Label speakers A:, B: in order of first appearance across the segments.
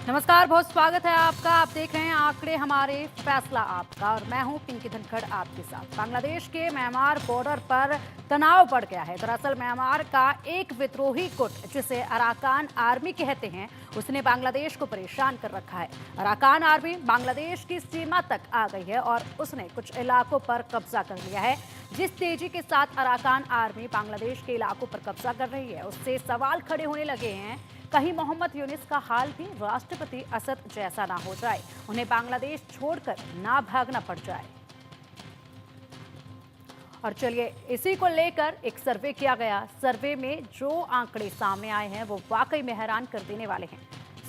A: नमस्कार, बहुत स्वागत है आपका। आप देख रहे हैं आंकड़े हमारे, फैसला आपका, और मैं हूं पिंकी धनखड़ आपके साथ। बांग्लादेश के म्यांमार बॉर्डर पर तनाव बढ़ गया है। दरअसल म्यांमार का एक विद्रोही गुट, जिसे अराकान आर्मी कहते हैं, उसने बांग्लादेश को परेशान कर रखा है। अराकान आर्मी बांग्लादेश की सीमा तक आ गई है और उसने कुछ इलाकों पर कब्जा कर लिया है। जिस तेजी के साथ अराकान आर्मी बांग्लादेश के इलाकों पर कब्जा कर रही है, उससे सवाल खड़े होने लगे हैं, कहीं मोहम्मद यूनिस का हाल भी राष्ट्रपति असद जैसा ना हो जाए, उन्हें बांग्लादेश छोड़कर ना भागना पड़ जाए। और चलिए, इसी को लेकर एक सर्वे किया गया। सर्वे में जो आंकड़े सामने आए हैं वो वाकई में हैरान कर देने वाले हैं।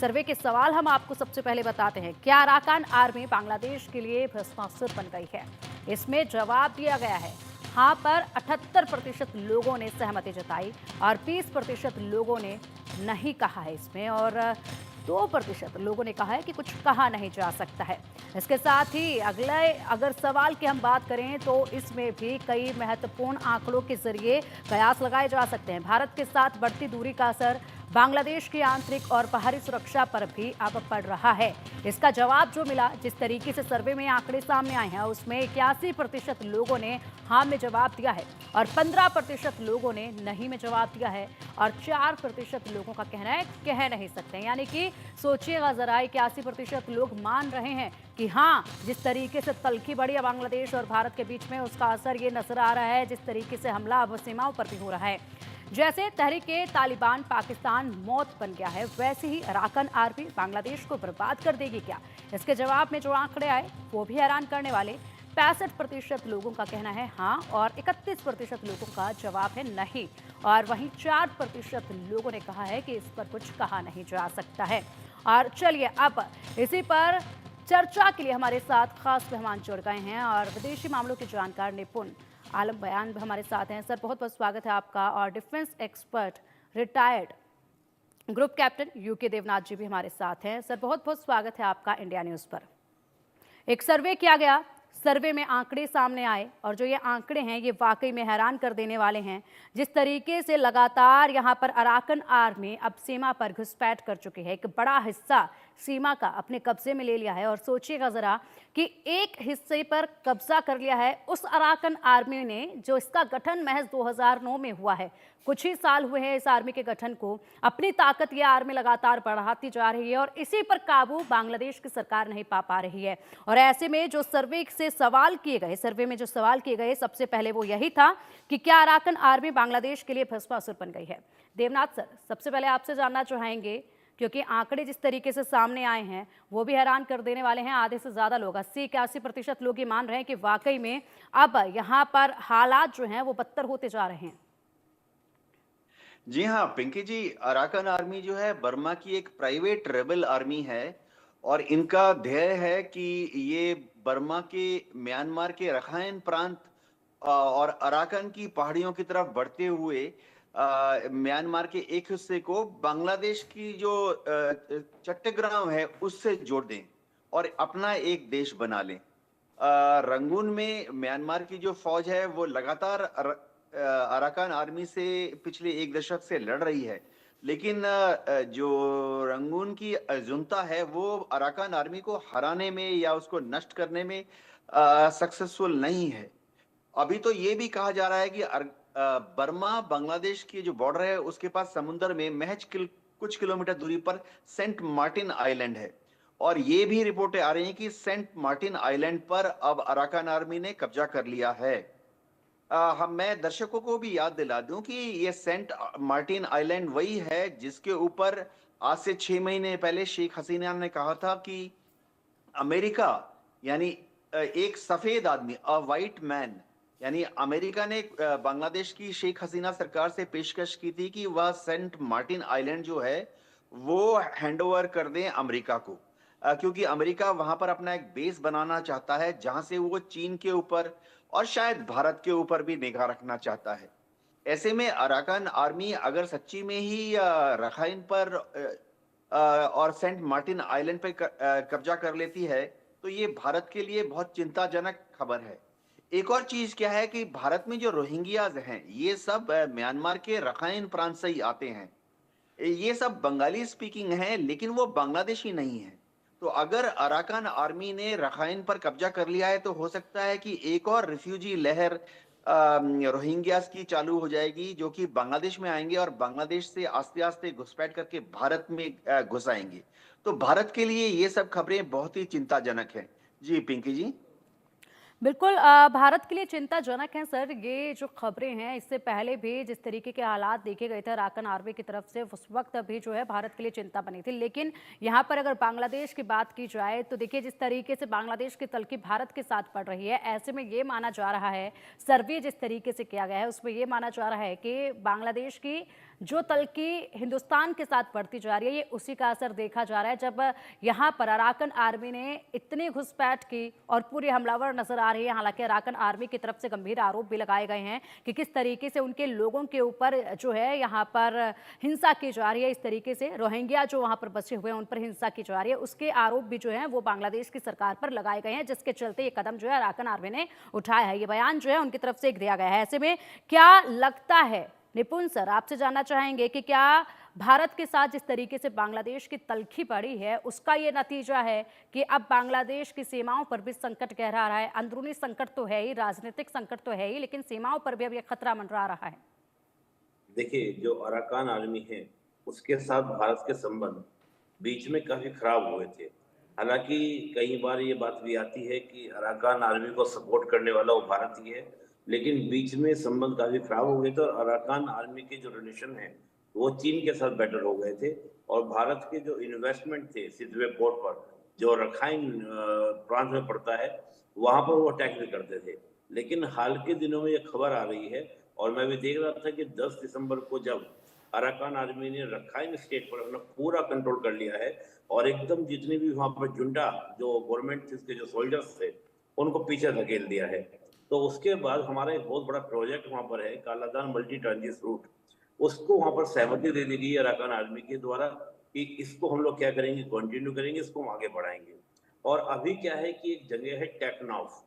A: सर्वे के सवाल हम आपको सबसे पहले बताते हैं। क्या अराकान आर्मी बांग्लादेश के लिए भस्मासुर बन गई है? इसमें जवाब दिया गया है हाँ पर 78% लोगों ने सहमति जताई और 20% लोगों ने नहीं कहा है इसमें, और 2% लोगों ने कहा है कि कुछ कहा नहीं जा सकता है। इसके साथ ही अगले अगर सवाल की हम बात करें तो इसमें भी कई महत्वपूर्ण आंकड़ों के जरिए कयास लगाए जा सकते हैं। भारत के साथ बढ़ती दूरी का असर बांग्लादेश की आंतरिक और बाहरी सुरक्षा पर भी अब पड़ रहा है। इसका जवाब जो मिला, जिस तरीके से सर्वे में आंकड़े सामने आए हैं, उसमें 81% लोगों ने हाँ में जवाब दिया है और 15% लोगों ने नहीं में जवाब दिया है और 4% लोगों का कहना है कह नहीं सकते। यानी कि सोचिएगा जरा, 81% लोग मान रहे हैं कि हाँ, जिस तरीके से तल्खी बढ़ी है बांग्लादेश और भारत के बीच में, उसका असर ये नजर आ रहा है। जिस तरीके से हमला अब सीमाओं पर भी हो रहा है, जैसे तहरीके तालिबान पाकिस्तान मौत बन गया है, वैसे ही अराकान आर्मी बांग्लादेश को बर्बाद कर देगी क्या? इसके जवाब में जो आंकड़े आए वो भी हैरान करने वाले। 65% लोगों का कहना है हाँ और 31% लोगों का जवाब है नहीं, और वहीं 4% लोगों ने कहा है कि इस पर कुछ कहा नहीं जा सकता है। और चलिए, अब इसी पर चर्चा के लिए हमारे साथ खास मेहमान जुड़ गए हैं और विदेशी मामलों के जानकार निपुण आलम बयान भी हमारे साथ हैं। सर, बहुत बहुत स्वागत है आपका। और defence expert, retired group captain UK Devnath ji भी हमारे साथ हैं। सर, बहुत बहुत स्वागत है आपका इंडिया न्यूज़ पर। एक सर्वे किया गया, सर्वे में आंकड़े सामने आए और जो ये आंकड़े हैं ये वाकई में हैरान कर देने वाले हैं। जिस तरीके से लगातार यहाँ पर अराकान आर्मी अब सीमा पर घुसपैठ कर चुकी है, एक बड़ा हिस्सा सीमा का अपने कब्जे में ले लिया है। और सोचिएगा जरा कि एक हिस्से पर कब्जा कर लिया है उस अराकान आर्मी ने, जो इसका गठन महज 2009 में हुआ है। कुछ ही साल हुए हैं इस आर्मी के गठन को। अपनी ताकत ये आर्मी लगातार बढ़ाती जा रही है और इसी पर काबू बांग्लादेश की सरकार नहीं पा रही है। और ऐसे में जो सर्वे से सवाल किए गए, सर्वे में जो सवाल किए गए, सबसे पहले वो यही था कि क्या अराकान आर्मी बांग्लादेश के लिए भस्मासुर बन गई है? देवनाथ सर, सबसे पहले आपसे जानना चाहेंगे, क्योंकि आंकड़े जिस तरीके से सामने आए हैं वो भी हैरान कर देने वाले हैं। आधे से ज्यादा लोग, 80-81% लोग ये मान रहे हैं कि वाकई में अब यहाँ पर हालात जो हैं वो बदतर होते जा रहे हैं।
B: जी हाँ, पिंकी जी, अराकान आर्मी जो है बर्मा की एक प्राइवेट रेबल आर्मी है और इनका ध्येय है कि ये बर्मा के म्यांमार के रखाइन प्रांत और अराकान की पहाड़ियों की तरफ बढ़ते हुए म्यांमार के एक हिस्से को बांग्लादेश की जो चट्टग्राम है उससे जोड़ दें और अपना एक देश बना लें। रंगून में म्यांमार की जो फौज है वो लगातार अराकान आर्मी से पिछले एक दशक से लड़ रही है, लेकिन जो रंगून की जुनता है वो अराकान आर्मी को हराने में या उसको नष्ट करने में सक्सेसफुल नहीं है। अभी तो ये भी कहा जा रहा है कि बर्मा बांग्लादेश की जो बॉर्डर है उसके पास समुद्र में महज कुछ किलोमीटर दूरी पर सेंट मार्टिन आइलैंड है और ये भी रिपोर्टें आ रही हैं कि सेंट मार्टिन आइलैंड पर अब अराकान आर्मी ने कब्जा कर लिया है। हम मैं दर्शकों को भी याद दिला दूं कि ये सेंट मार्टिन आइलैंड वही है जिसके ऊपर आज से 6 महीने पहले शेख हसीना ने कहा था कि अमेरिका, यानी एक सफेद आदमी, अ वाइट मैन, यानी अमेरिका ने बांग्लादेश की शेख हसीना सरकार से पेशकश की थी कि वह सेंट मार्टिन आइलैंड जो है वो हैंडओवर कर दें अमेरिका को, क्योंकि अमेरिका वहां पर अपना एक बेस बनाना चाहता है जहां से वो चीन के ऊपर और शायद भारत के ऊपर भी निगाह रखना चाहता है। ऐसे में अराकान आर्मी अगर सच्ची में ही रखाइन पर और सेंट मार्टिन आइलैंड पे कब्जा कर लेती है तो ये भारत के लिए बहुत चिंताजनक खबर है। एक और चीज क्या है कि भारत में जो रोहिंग्याज हैं ये सब म्यांमार के रखाइन प्रांत से ही आते हैं। ये सब बंगाली स्पीकिंग है, लेकिन वो बांग्लादेशी नहीं है। तो अगर अराकान आर्मी ने रखाइन पर कब्जा कर लिया है, तो हो सकता है कि एक और रिफ्यूजी लहर रोहिंग्यास की चालू हो जाएगी, जो कि बांग्लादेश में आएंगे और बांग्लादेश से आस्ते-आस्ते घुसपैठ करके भारत में घुस आएंगे। तो भारत के लिए ये सब खबरें बहुत ही चिंताजनक है। जी, पिंकी जी।
A: बिल्कुल भारत के लिए चिंताजनक है सर ये जो खबरें हैं। इससे पहले भी जिस तरीके के हालात देखे गए थे अराकन आर्मी की तरफ से उस वक्त भी जो है भारत के लिए चिंता बनी थी। लेकिन यहाँ पर अगर बांग्लादेश की बात की जाए तो देखिए जिस तरीके से बांग्लादेश की तलखी भारत के साथ पड़ रही है, ऐसे में ये माना जा रहा है, सर्वे जिस तरीके से किया गया है उसमें ये माना जा रहा है कि बांग्लादेश की जो तलखी हिंदुस्तान के साथ बढ़ती जा रही है, ये उसी का असर देखा जा रहा है। जब यहाँ पर अराकन आर्मी ने इतनी घुसपैठ की और पूरे हमलावर नजर आ रही है। हालांकि अराकन आर्मी की तरफ से गंभीर आरोप भी लगाए गए हैं कि किस तरीके से उनके लोगों के ऊपर जो है यहाँ पर हिंसा की जा रही है। इस तरीके से रोहिंग्या जो वहां पर बचे हुए हैं उन पर हिंसा की जा रही है, उसके आरोप भी जो है वो बांग्लादेश की सरकार पर लगाए गए हैं, जिसके चलते ये कदम जो है अराकन आर्मी ने उठाया है। ये बयान जो है उनकी तरफ से एक दिया गया है। ऐसे में क्या लगता है निपुण सर, आपसे जानना चाहेंगे कि क्या भारत के साथ जिस तरीके से बांग्लादेश की तलखी पड़ी है उसका ये नतीजा है कि अब बांग्लादेश की सीमाओं पर भी संकट गहरा रहा है? अंदरूनी संकट तो है ही, राजनीतिक संकट तो है ही, लेकिन सीमाओं पर भी अब ये खतरा मंडरा रहा है।
C: देखिए, जो अराकान आर्मी है, उसके साथ भारत के संबंध बीच में काफ़ी खराब हुए थे। हालाँकि कई बार ये बात भी आती है कि अराकान आर्मी को सपोर्ट करने वाला वो भारत ही है, लेकिन बीच में संबंध काफ़ी खराब हो गए थे और अराकान आर्मी के जो रिलेशन हैं, वो चीन के साथ बेटर हो गए थे और भारत के जो इन्वेस्टमेंट थे सिदवे पोर्ट पर, जो रखाइन प्रांत में पड़ता है, वहाँ पर वो अटैक भी करते थे। लेकिन हाल के दिनों में ये खबर आ रही है और मैं भी देख रहा था कि 10 दिसंबर को जब अराकान आर्मी ने रखाइन स्टेट पर अपना पूरा कंट्रोल कर लिया है और एकदम जितने भी वहां पर जुंडा जो गवर्नमेंट के जो सोल्जर्स थे उनको पीछे धकेल दिया है। तो उसके बाद हमारा एक बहुत बड़ा प्रोजेक्ट वहां पर है, कालादान मल्टी ट्रांजिट रूट। उसको वहां पर सहमति दे दी गई है अराकान आर्मी के द्वारा कि इसको हम लोग क्या करेंगे, कंटिन्यू करेंगे, इसको हम आगे बढ़ाएंगे। और अभी क्या है कि एक जगह है टेकनाफ,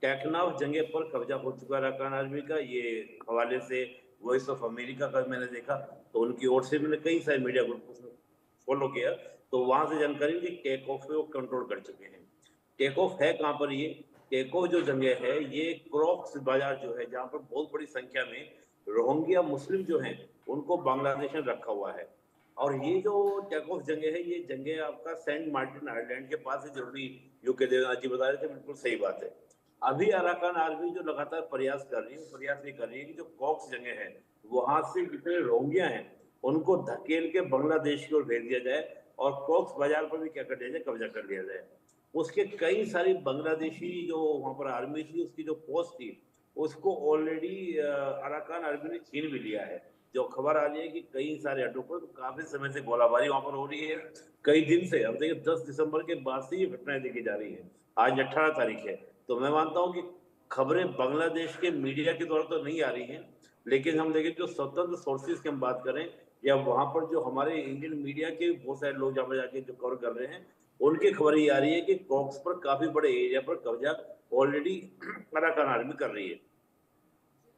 C: टेकनाफ जगह पर कब्जा हो चुका है अराकान आर्मी का। ये हवाले से वॉइस ऑफ अमेरिका का मैंने देखा, तो उनकी ओर से मैंने कई सारे मीडिया ग्रुप को फॉलो किया, तो वहां से जानकारी मिली टेक ऑफ पे वो कंट्रोल कर चुके हैं। टेक ऑफ है कहाँ पर? ये टेक ऑफ जो जगह है ये क्रॉक्स बाजार जो है, जहाँ पर बहुत बड़ी संख्या में रोहिंग्या मुस्लिम जो हैं उनको बांग्लादेश ने रखा हुआ है। और ये जो टेक ऑफ जगह है, ये जगह आपका सेंट मार्टिन आइलैंड के पास है, जरूरी यूके देवनाथ जी बता रहे थे, बिल्कुल सही बात है। अभी अराकान आर्मी जो लगातार प्रयास कर रही है, प्रयास ये कर रही है कि जो कॉक्स जगह है वहां से जितने रोहिंग्या हैं उनको धकेल के बांग्लादेश की ओर भेज दिया जाए और कॉक्स बाजार पर भी क्या कर दिया जाए, कब्जा कर लिया जाए। उसके कई सारी बांग्लादेशी जो वहां पर आर्मी थी, उसकी जो पोस्ट थी, उसको ऑलरेडी अराकान आर्मी ने छीन भी लिया है। जो खबर आ रही है कि कई सारे अड्डों पर तो काफी समय से गोलाबारी वहां पर हो रही है, कई दिन से। अब देखिए 10 दिसंबर के बाद से ये घटनाएं देखी जा रही है, आज 18 तारीख है। तो मैं मानता हूं कि खबरें बांग्लादेश के मीडिया के द्वारा तो नहीं आ रही हैं, लेकिन हम देखें जो स्वतंत्र सोर्सेज की हम बात करें या वहां पर जो हमारे इंडियन मीडिया के बहुत सारे लोग जहाँ जाके जो कवर कर रहे हैं, उनकी खबर ये आ रही है कि कॉक्स पर काफी बड़े एरिया पर कब्जा ऑलरेडी अराकान आर्मी कर रही है।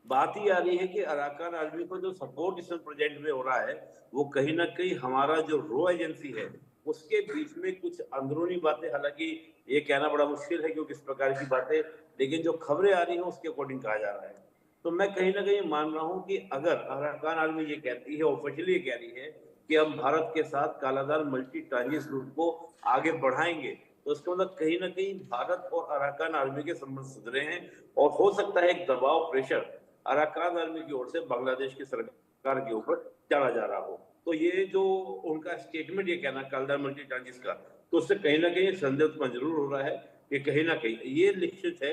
C: बात ही आ रही है कि अराकान आर्मी को जो सपोर्ट इस प्रोजेक्ट में हो रहा है, वो कहीं ना कहीं हमारा जो रो एजेंसी है उसके बीच में कुछ अंदरूनी बातें, हालांकि ये कहना बड़ा मुश्किल है क्योंकि इस प्रकार की बातें, लेकिन जो खबरें आ रही हैं उसके अकॉर्डिंग कहा जा रहा है। तो मैं कहीं ना कहीं मान रहा हूं कि अगर अराकान आर्मी ये कहती है, ऑफिशियली ये कह रही है कि हम भारत के साथ कालादार मल्टी ट्रांजिट रूट को आगे बढ़ाएंगे, तो इसका मतलब कहीं ना कहीं भारत और अराकान आर्मी के संबंध सुधरे हैं और हो सकता है एक दबाव, प्रेशर अराकान आर्मी की ओर से बांग्लादेश की सरकार के ऊपर डाला जा रहा हो। तो ये जो उनका स्टेटमेंट ये कहना कालादार मल्टी ट्रांजिट का, तो उससे कहीं ना कहीं संदेह उत्पन्न जरूर हो रहा है कि कहीं ना कहीं ये निश्चित है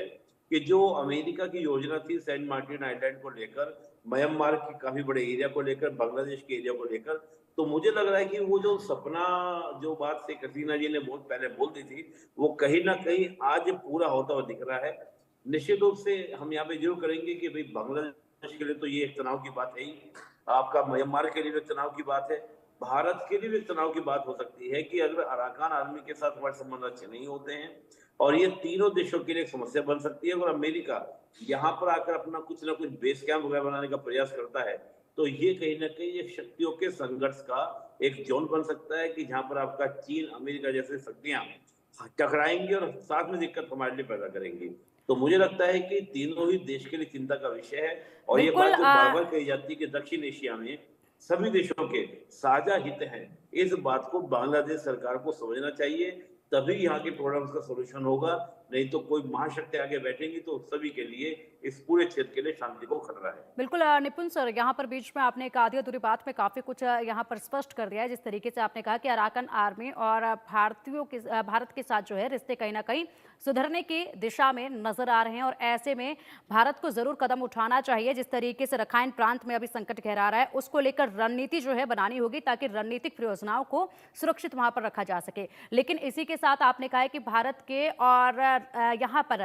C: कि जो अमेरिका की योजना थी सेंट मार्टिन आइलैंड को लेकर, म्यांमार के काफी बड़े एरिया को लेकर, बांग्लादेश के एरिया को लेकर, तो मुझे लग रहा है कि वो जो सपना, जो बात शेख हसीना जी ने बहुत पहले बोल दी थी, वो कहीं ना कहीं आज पूरा होता हुआ दिख रहा है। निश्चित रूप से हम यहाँ पे जरूर करेंगे कि भाई बांग्लादेश के लिए तो ये एक तनाव की बात है ही, आपका म्यांमार के लिए भी तनाव की बात है, भारत के लिए भी तनाव की बात हो सकती है कि अगर अराकान आर्मी के साथ हमारे संबंध अच्छे नहीं होते हैं और ये तीनों देशों के लिए एक समस्या बन सकती है। अगर अमेरिका यहाँ पर आकर अपना कुछ ना कुछ बेस कैंप वगैरह बनाने का प्रयास करता है, तो ये कहीं ना कहीं एक शक्तियों के संघर्ष का एक जोन बन सकता है कि जहां पर आपका चीन, अमेरिका जैसे शक्तियां टकराएंगी और साथ में दिक्कत हमारे लिए पैदा करेंगी। तो मुझे लगता है कि तीनों ही देश के लिए चिंता का विषय है। और ये
A: बिल्कुल
C: बात जो बार बार कही जाती है कि दक्षिण एशिया में सभी देशों के साझा हित हैं, इस बात को बांग्लादेश सरकार को समझना चाहिए। तभी यहाँ के प्रॉब्लम्स का सॉल्यूशन होगा। नहीं तो कोई महाशक्ति आगे बैठेंगी तो सभी के लिए, इस पूरे क्षेत्र के लिए शांति को खतरा है।
A: बिल्कुल निपुण सर, यहाँ पर बीच में आपने एक आधी अधूरी बात में काफ़ी कुछ यहाँ पर स्पष्ट कर दिया है। जिस तरीके से आपने कहा कि अराकन आर्मी और भारतीयों के भारत के साथ जो है रिश्ते कहीं ना कहीं सुधरने की दिशा में नजर आ रहे हैं, और ऐसे में भारत को जरूर कदम उठाना चाहिए। जिस तरीके से रखाइन प्रांत में अभी संकट गहरा रहा है, उसको लेकर रणनीति जो है बनानी होगी ताकि रणनीतिक प्रयोजनों को सुरक्षित वहां पर रखा जा सके। लेकिन इसी के साथ आपने कहा है कि भारत के और यहाँ पर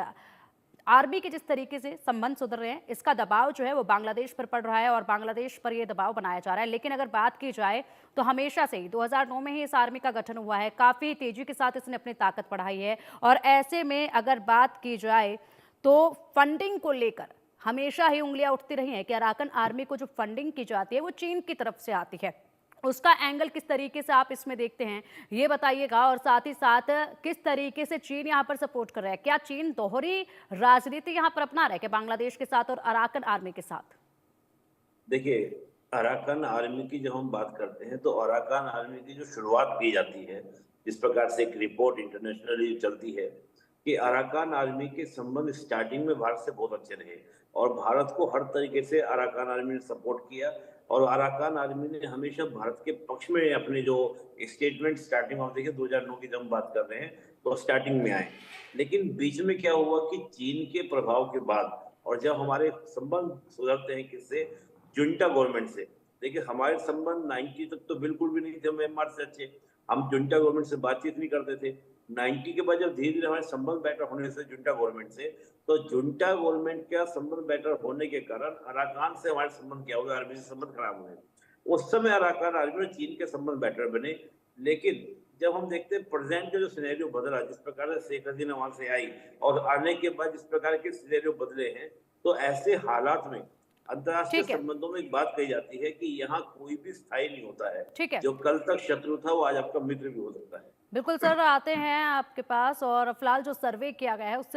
A: आर्मी के जिस तरीके से संबंध सुधर रहे हैं, इसका दबाव जो है वो बांग्लादेश पर पड़ रहा है और बांग्लादेश पर ये दबाव बनाया जा रहा है। लेकिन अगर बात की जाए तो हमेशा से ही 2009 में ही इस आर्मी का गठन हुआ है, काफ़ी तेजी के साथ इसने अपनी ताकत बढ़ाई है। और ऐसे में अगर बात की जाए तो फंडिंग को लेकर हमेशा ही उंगलियां उठती रही हैं कि अराकन आर्मी को जो फंडिंग की जाती है वो चीन की तरफ से आती है। उसका एंगल किस तरीके से आप इसमें देखते हैं, ये बताइएगा। और साथ ही साथ किस तरीके से चीन यहाँ पर सपोर्ट कर रहा है? क्या चीन दोहरी राजनीति यहाँ पर अपना रहा है कि बांग्लादेश के साथ और अराकन आर्मी के साथ?
C: देखिए, अराकान आर्मी की जब हम बात करते हैं तो अराकान आर्मी की जो शुरुआत की जाती है, जिस प्रकार से एक रिपोर्ट इंटरनेशनली चलती है कि अराकान आर्मी के संबंध स्टार्टिंग में भारत से बहुत अच्छे रहे और भारत को हर तरीके से अराकान आर्मी ने सपोर्ट किया। और अराकान आर्मी ने हमेशा भारत के पक्ष में अपने जो स्टेटमेंट स्टार्टिंग में, देखिए 2009 की जब हम बात कर रहे हैं तो स्टार्टिंग में आए। लेकिन बीच में क्या हुआ कि चीन के प्रभाव के बाद और जब हमारे संबंध सुधरते हैं किससे, जुंटा गवर्नमेंट से। देखिए, हमारे संबंध 90 तक तो बिल्कुल भी नहीं थे म्यांमार से अच्छे, हम जुंटा गवर्नमेंट से बातचीत नहीं करते थे। 90 के बाद जब धीरे धीरे हमारे संबंध बेटर होने से जुंटा गवर्नमेंट से, तो जुंटा गवर्नमेंट का संबंध बेटर होने के कारण अराकान से हमारे संबंध क्या हुए, आर्मी से संबंध खराब हुए। उस समय अराकान आर्मी और चीन के संबंध बेटर बने। लेकिन जब हम देखते हैं प्रेजेंट का जो सिनेरियो बदला, जिस प्रकार से शेख हसीना वहां से आई और आने के बाद जिस प्रकार के सिनेरियो बदले हैं, तो ऐसे हालात में अंतरराष्ट्रीय
A: ठीक है,
C: संबंधों में एक बात कही जाती है कि यहाँ कोई भी स्थायी नहीं होता है।
A: ठीक है।
C: जो कल तक शत्रु था वो आज आपका मित्र भी हो सकता है।
A: बिल्कुल सर, आते हैं आपके पास। और फिलहाल जो सर्वे किया गया है उससे